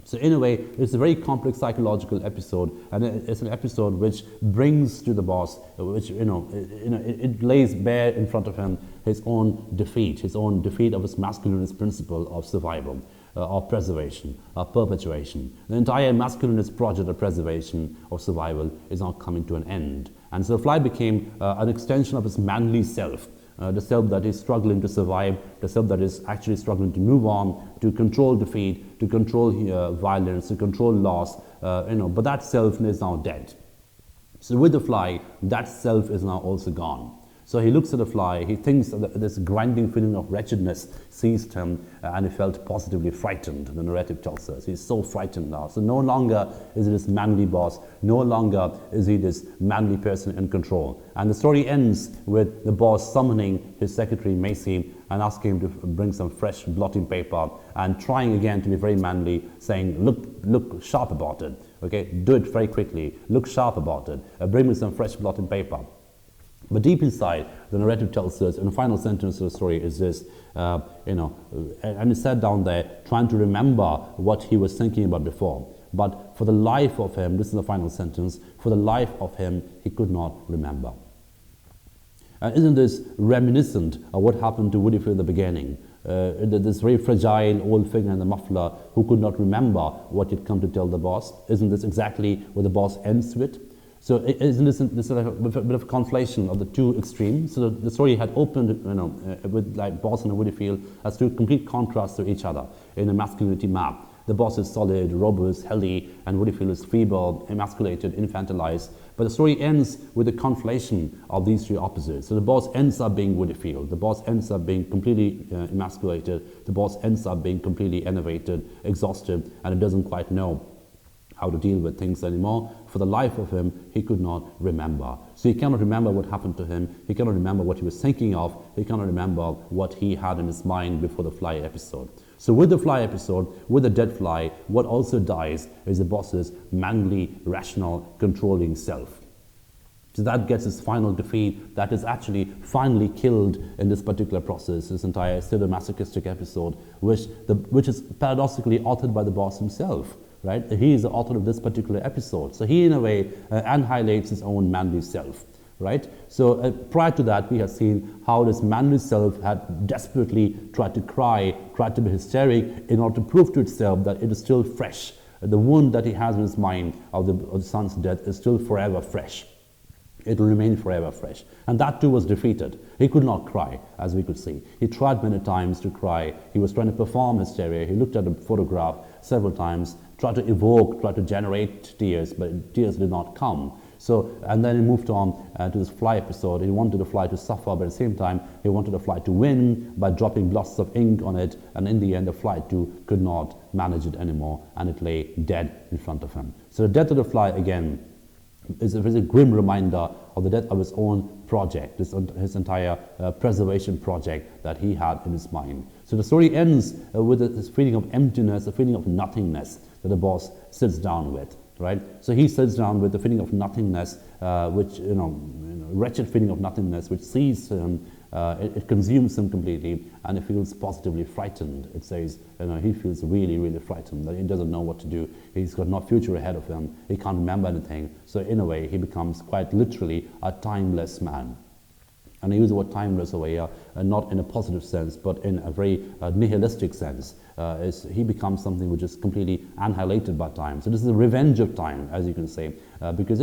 So in a way, it's a very complex psychological episode, and it's an episode which brings to the boss, which it lays bare in front of him his own defeat of his masculinist principle of survival, of preservation, of perpetuation. The entire masculinist project of preservation, of survival, is now coming to an end, and so the fly became an extension of his manly self. The self that is struggling to survive, the self that is actually struggling to move on, to control defeat, to control violence, to control loss, but that self is now dead. So with the fly, that self is now also gone. So he looks at the fly, he thinks that this grinding feeling of wretchedness seized him, and he felt positively frightened, the narrative tells us. He's so frightened now. So no longer is he this manly boss, no longer is he this manly person in control. And the story ends with the boss summoning his secretary Macy and asking him to bring some fresh blotting paper and trying again to be very manly, saying, look sharp about it, okay? Do it very quickly, look sharp about it, bring me some fresh blotting paper. But deep inside, the narrative tells us, in the final sentence of the story is this, and he sat down there trying to remember what he was thinking about before. But for the life of him, this is the final sentence, for the life of him, he could not remember. Isn't this reminiscent of what happened to Woody at the beginning? This very fragile old figure in the muffler who could not remember what he'd come to tell the boss. Isn't this exactly what the boss ends with? So isn't this like a bit of conflation of the two extremes? So the story had opened, with like Boss and Woodfield as two complete contrasts to each other in a masculinity map. The boss is solid, robust, healthy, and Woodfield is feeble, emasculated, infantilized. But the story ends with the conflation of these two opposites. So the boss ends up being Woodfield. The boss ends up being completely emasculated. The boss ends up being completely enervated, exhausted, and it doesn't quite know how to deal with things anymore. For the life of him, he could not remember. So he cannot remember what happened to him. He cannot remember what he was thinking of. He cannot remember what he had in his mind before the fly episode. So with the fly episode, with the dead fly, what also dies is the boss's manly, rational, controlling self. So that gets his final defeat. That is actually finally killed in this particular process, this entire sadomasochistic episode, which is paradoxically authored by the boss himself. Right? He is the author of this particular episode. So he, in a way, annihilates his own manly self. Right? So prior to that, we have seen how this manly self had desperately tried to cry, tried to be hysteric in order to prove to itself that it is still fresh. The wound that he has in his mind of the son's death is still forever fresh. It will remain forever fresh. And that too was defeated. He could not cry, as we could see. He tried many times to cry. He was trying to perform hysteria. He looked at a photograph several times, tried to evoke, tried to generate tears, but tears did not come. So, and then he moved on to this fly episode. He wanted the fly to suffer, but at the same time, he wanted the fly to win by dropping blots of ink on it. And in the end, the fly too could not manage it anymore, and it lay dead in front of him. So the death of the fly, again, is a grim reminder of the death of his own project, his entire preservation project that he had in his mind. So the story ends with this feeling of emptiness, a feeling of nothingness that the boss sits down with, right? So he sits down with the feeling of nothingness, which, wretched feeling of nothingness, which sees him, it consumes him completely, and he feels positively frightened. It says, he feels really, really frightened, that he doesn't know what to do. He's got no future ahead of him. He can't remember anything. So in a way, he becomes quite literally a timeless man. And I use the word timeless over here not in a positive sense, but in a very nihilistic sense. He becomes something which is completely annihilated by time. So this is the revenge of time, as you can say, because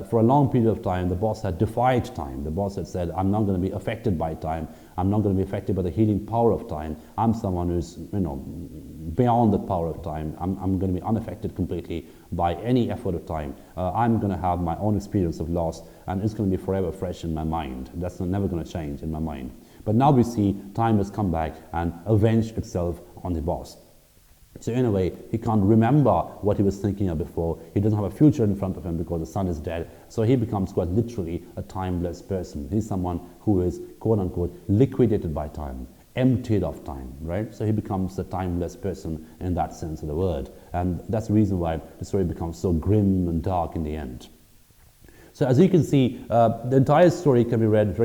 for a long period of time, the boss had defied time. The boss had said, I'm not going to be affected by time. I'm not going to be affected by the healing power of time. I'm someone who's beyond the power of time. I'm going to be unaffected completely by any effort of time. I'm going to have my own experience of loss, and it's going to be forever fresh in my mind. That's never going to change in my mind. But now we see time has come back and avenged itself on the boss. So in a way, he can't remember what he was thinking of before. He doesn't have a future in front of him because the son is dead. So he becomes quite literally a timeless person. He's someone who is, quote unquote, liquidated by time, emptied of time, right? So he becomes a timeless person in that sense of the word. And that's the reason why the story becomes so grim and dark in the end. So as you can see, the entire story can be read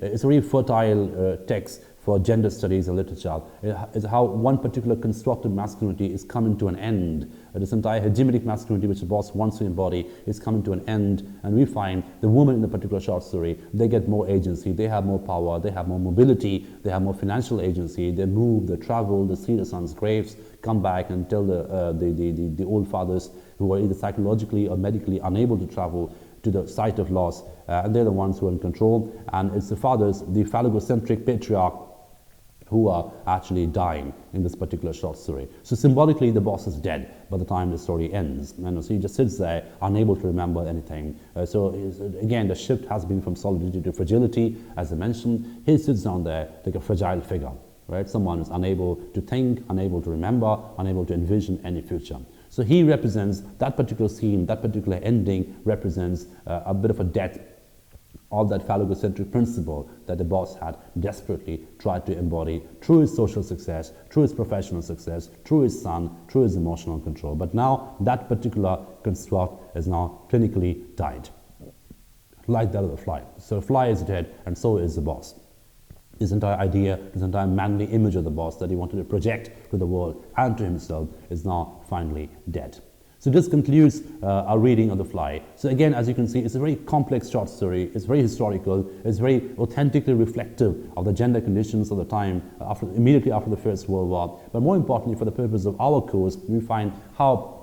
it's a very fertile text for gender studies and literature. It's how one particular constructed masculinity is coming to an end. This entire hegemonic masculinity which the boss wants to embody is coming to an end, and we find the woman in the particular short story, they get more agency, they have more power, they have more mobility, they have more financial agency, they move, they travel, they see the son's graves, come back and tell the old fathers who are either psychologically or medically unable to travel to the site of loss, and they're the ones who are in control, and it's the fathers, the phallogocentric patriarch, who are actually dying in this particular short story. So symbolically, the boss is dead by the time the story ends. So he just sits there, unable to remember anything. Again, the shift has been from solidity to fragility, as I mentioned. He sits down there like a fragile figure, right? Someone who's unable to think, unable to remember, unable to envision any future. So he represents, that particular scene, that particular ending represents a bit of a death of that phallogocentric principle that the boss had desperately tried to embody through his social success, through his professional success, through his son, through his emotional control. But now that particular construct is now clinically died, like that of the fly. So the fly is dead, and so is the boss. This entire idea, this entire manly image of the boss that he wanted to project to the world and to himself is now finally dead. So this concludes our reading of The Fly. So again, as you can see, it's a very complex short story. It's very historical. It's very authentically reflective of the gender conditions of the time immediately after the First World War. But more importantly, for the purpose of our course, we find how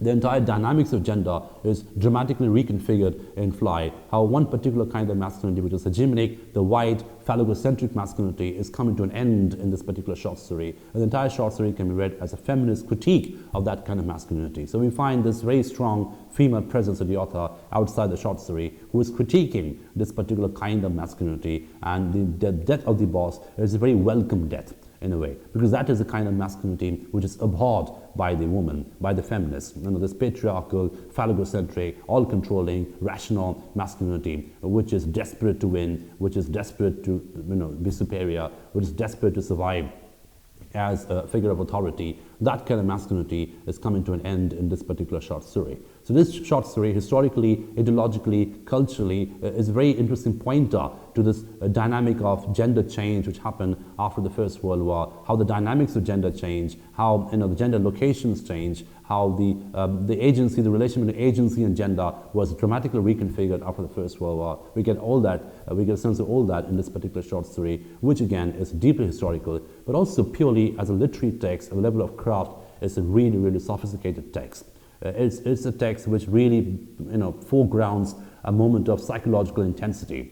the entire dynamics of gender is dramatically reconfigured in Fly, how one particular kind of masculinity, which is hegemonic, the white, phallogocentric masculinity, is coming to an end in this particular short story. And the entire short story can be read as a feminist critique of that kind of masculinity. So we find this very strong female presence of the author outside the short story, who is critiquing this particular kind of masculinity, and the death of the boss is a very welcome death, in a way, because that is the kind of masculinity which is abhorred by the woman, by the feminist. This patriarchal, phallogocentric, all-controlling, rational masculinity, which is desperate to win, which is desperate to be superior, which is desperate to survive as a figure of authority. That kind of masculinity is coming to an end in this particular short story. So this short story, historically, ideologically, culturally, is a very interesting pointer to this dynamic of gender change which happened after the First World War, how the dynamics of gender change, how the gender locations change, how the agency, the relation between agency and gender was dramatically reconfigured after the First World War. We get all that, we get a sense of all that in this particular short story, which again is deeply historical, but also purely as a literary text at the level of craft. It's a really, really sophisticated text. It's a text which really foregrounds a moment of psychological intensity.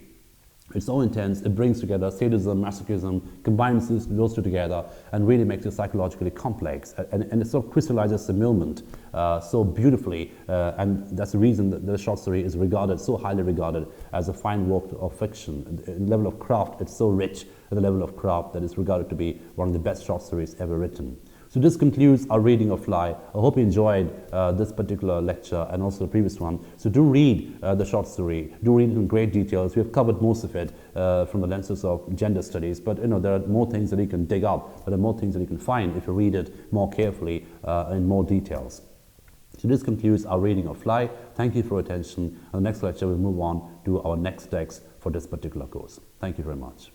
It's so intense, it brings together sadism, masochism, combines those two together and really makes it psychologically complex. And it sort of crystallizes the moment so beautifully, and that's the reason that the short story is regarded, so highly regarded, as a fine work of fiction. At the level of craft, it's so rich at the level of craft that it's regarded to be one of the best short stories ever written. So this concludes our reading of Fly. I hope you enjoyed this particular lecture and also the previous one. So do read the short story. Do read it in great details. We have covered most of it from the lenses of gender studies, but there are more things that you can dig up. There are more things that you can find if you read it more carefully in more details. So this concludes our reading of Fly. Thank you for your attention. In the next lecture, we'll move on to our next text for this particular course. Thank you very much.